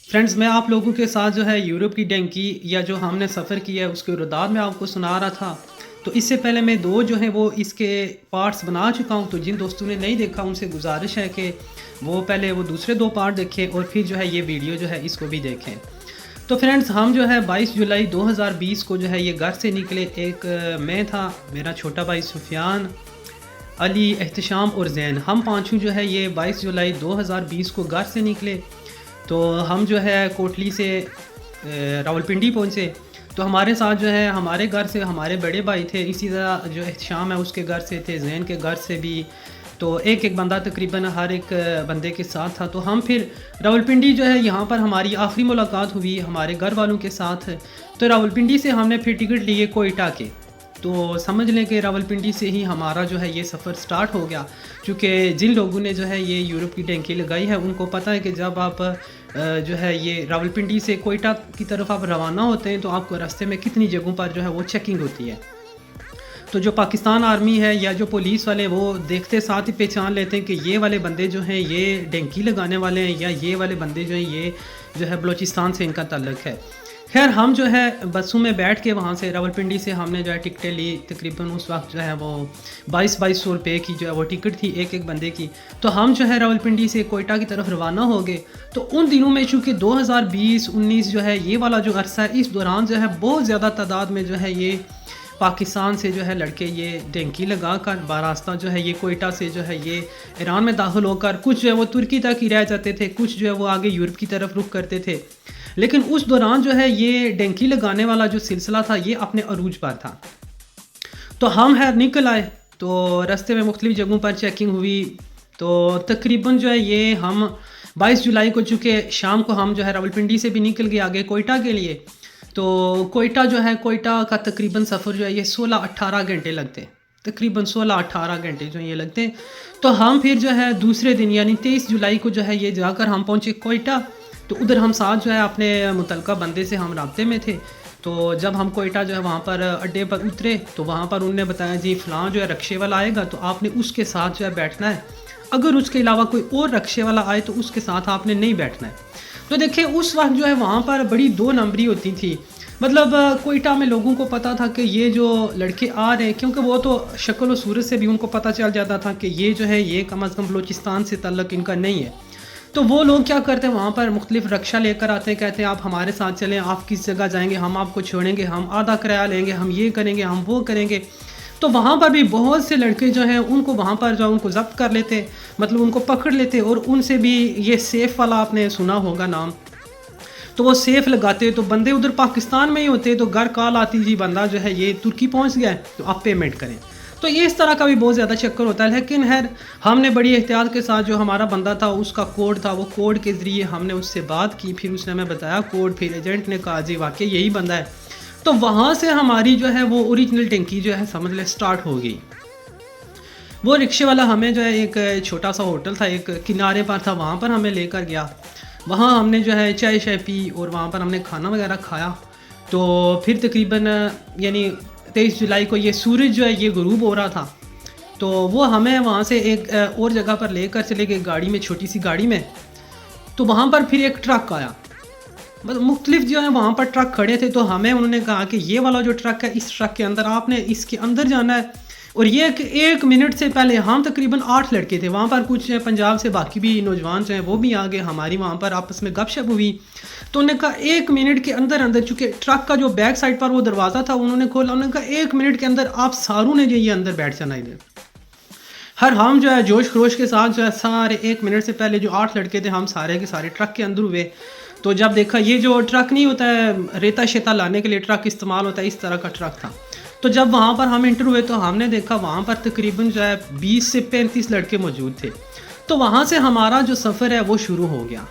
Friends میں آپ لوگوں کے ساتھ جو ہے یورپ کی ڈینکی یا جو ہم نے سفر کیا ہے اس کے رداد میں آپ کو سنا رہا تھا. تو اس سے پہلے میں 2 جو ہیں وہ اس کے پارٹس بنا چکا ہوں. تو جن دوستوں نے نہیں دیکھا ان سے گزارش ہے کہ وہ پہلے وہ دوسرے 2 پارٹ دیکھیں اور پھر جو ہے یہ ویڈیو جو ہے اس کو بھی دیکھیں. تو فرینڈز ہم جو ہے 22 جولائی 2020 کو جو ہے یہ گھر سے نکلے. ایک میں تھا، میرا چھوٹا بھائی سفیان، علی، احتشام اور زین. ہم پانچوں جو ہے یہ 22 جولائی 2020 کو گھر سے نکلے. تو ہم جو ہے کوٹلی سے راولپنڈی پہنچے. تو ہمارے ساتھ جو ہے ہمارے گھر سے ہمارے بڑے بھائی تھے، اسی طرح جو احتشام ہے اس کے گھر سے تھے، زین کے گھر سے بھی. تو ایک بندہ تقریباً ہر ایک بندے کے ساتھ تھا. تو ہم پھر راولپنڈی جو ہے یہاں پر ہماری آخری ملاقات ہوئی ہمارے گھر والوں کے ساتھ. تو راولپنڈی سے ہم نے پھر ٹکٹ لیے کوئٹہ کے. تو سمجھ لیں کہ راولپنڈی سے ہی ہمارا جو ہے یہ سفر سٹارٹ ہو گیا. کیونکہ جن لوگوں نے جو ہے یہ یورپ کی ڈینکی لگائی ہے ان کو پتہ ہے کہ جب آپ جو ہے یہ راولپنڈی سے کوئٹہ کی طرف آپ روانہ ہوتے ہیں تو آپ کو راستے میں کتنی جگہوں پر جو ہے وہ چیکنگ ہوتی ہے. تو جو پاکستان آرمی ہے یا جو پولیس والے وہ دیکھتے ساتھ ہی پہچان لیتے ہیں کہ یہ والے بندے جو ہیں یہ ڈینکی لگانے والے ہیں، یا یہ والے بندے جو ہیں یہ جو ہے بلوچستان سے ان کا تعلق ہے. خیر ہم جو ہے بسوں میں بیٹھ کے وہاں سے راولپنڈی سے ہم نے جو ہے ٹکٹیں لی. تقریباً اس وقت جو ہے وہ 2200 روپے کی جو ہے وہ ٹکٹ تھی ایک بندے کی. تو ہم جو ہے راولپنڈی سے کوئٹہ کی طرف روانہ ہو گئے. تو ان دنوں میں چونکہ 2020-19 جو ہے یہ والا جو عرصہ ہے، اس دوران جو ہے بہت زیادہ تعداد میں جو ہے یہ پاکستان سے جو ہے لڑکے یہ ڈینکی لگا کر باراستہ جو ہے یہ کوئٹہ سے جو ہے یہ ایران میں داخل ہو کر کچھ جو ہے وہ ترکی تک ہی رہ جاتے تھے، کچھ جو ہے وہ آگے یورپ کی طرف رخ کرتے تھے. لیکن اس دوران جو ہے یہ ڈینکی لگانے والا جو سلسلہ تھا یہ اپنے عروج پر تھا. تو ہم نکل آئے. تو راستے میں مختلف جگہوں پر چیکنگ ہوئی. تو تقریباً جو ہے یہ ہم 22 جولائی کو چونکہ شام کو ہم جو ہے راولپنڈی سے بھی نکل گئے آگے کوئٹہ کے لیے. تو کوئٹہ جو ہے کوئٹہ کا تقریباً سفر جو ہے یہ 16-18 گھنٹے لگتے ہیں. تقریباً 16-18 گھنٹے جو یہ لگتے ہیں. تو ہم پھر جو ہے دوسرے دن یعنی 23 جولائی کو جو ہے یہ جا کر ہم پہنچے کوئٹہ. تو ادھر ہم ساتھ جو ہے اپنے متعلقہ بندے سے ہم رابطے میں تھے. تو جب ہم کوئٹہ جو ہے وہاں پر اڈے پر اترے تو وہاں پر انہوں نے بتایا جی فلاں جو ہے رکشے والا آئے گا تو آپ نے اس کے ساتھ جو ہے بیٹھنا ہے. اگر اس کے علاوہ کوئی اور رکشے والا آئے تو اس کے ساتھ آپ نے نہیں بیٹھنا ہے. تو دیکھیں اس وقت جو ہے وہاں پر بڑی 2 نمبری ہوتی تھی. مطلب کوئٹہ میں لوگوں کو پتہ تھا کہ یہ جو لڑکے آ رہے ہیں، کیونکہ وہ تو شکل و صورت سے بھی ان کو پتہ چل جاتا تھا کہ یہ جو ہے یہ کم از کم بلوچستان سے تعلق ان کا نہیں ہے. تو وہ لوگ کیا کرتے ہیں وہاں پر مختلف رکشہ لے کر آتے ہیں، کہتے ہیں آپ ہمارے ساتھ چلیں، آپ کس جگہ جائیں گے ہم آپ کو چھوڑیں گے، ہم آدھا کرایہ لیں گے، ہم یہ کریں گے، ہم وہ کریں گے. تو وہاں پر بھی بہت سے لڑکے جو ہیں ان کو وہاں پر جو ان کو ضبط کر لیتے، مطلب ان کو پکڑ لیتے اور ان سے بھی یہ سیف والا آپ نے سنا ہوگا نام. تو وہ سیف لگاتے تو بندے ادھر پاکستان میں ہی ہوتے. تو گھر کال آتی جی بندہ جو ہے یہ ترکی پہنچ گیا ہے تو آپ پیمنٹ کریں. تو یہ اس طرح کا بھی بہت زیادہ چکر ہوتا ہے. لیکن خیر ہم نے بڑی احتیاط کے ساتھ جو ہمارا بندہ تھا اس کا کوڈ تھا، وہ کوڈ کے ذریعے ہم نے اس سے بات کی. پھر اس نے ہمیں بتایا کوڈ، پھر ایجنٹ نے کہا جی واقعی یہی بندہ ہے. تو وہاں سے ہماری جو ہے وہ اوریجنل ڈینکی جو ہے سمجھ لے سٹارٹ ہو گئی. وہ رکشے والا ہمیں جو ہے ایک چھوٹا سا ہوٹل تھا ایک کنارے پر تھا، وہاں پر ہمیں لے کر گیا. وہاں ہم نے جو ہے چائے پی اور وہاں پر ہم نے کھانا وغیرہ کھایا. تو پھر تقریباً یعنی 23 جولائی کو یہ سورج جو ہے یہ غروب ہو رہا تھا. تو وہ ہمیں وہاں سے ایک اور جگہ پر لے کر چلے گئے گاڑی میں، چھوٹی سی گاڑی میں. تو وہاں پر پھر ایک ٹرک آیا، مختلف جو ہے وہاں پر ٹرک کھڑے تھے. تو ہمیں انہوں نے کہا کہ یہ والا جو ٹرک ہے اس ٹرک کے اندر آپ نے اس کے اندر جانا ہے. اور یہ کہ 1 منٹ سے پہلے ہم تقریباً 8 لڑکے تھے وہاں پر، کچھ پنجاب سے باقی بھی نوجوان جو ہیں وہ بھی آگے ہماری وہاں پر آپس میں گپ شپ ہوئی. تو انہوں نے کہا 1 منٹ کے اندر چونکہ ٹرک کا جو بیک سائڈ پر وہ دروازہ تھا انہوں نے کھولا، انہوں نے کہا 1 منٹ کے اندر آپ ساروں نے جو یہ اندر بیٹھ جانا ادھر. ہر ہم جو ہے جوش خروش کے ساتھ جو ہے سارے 1 منٹ سے پہلے جو 8 لڑکے تھے ہم سارے کے سارے ٹرک کے اندر ہوئے. تو جب دیکھا یہ جو ٹرک نہیں ہوتا ہے ریتا شیتا لانے کے لیے ٹرک استعمال ہوتا ہے، اس طرح کا ٹرک تھا. تو جب وہاں پر ہم انٹر ہوئے تو ہم نے دیکھا وہاں پر تقریباً جو ہے 20 سے 35 لڑکے موجود تھے. تو وہاں سے ہمارا جو سفر ہے وہ شروع ہو گیا.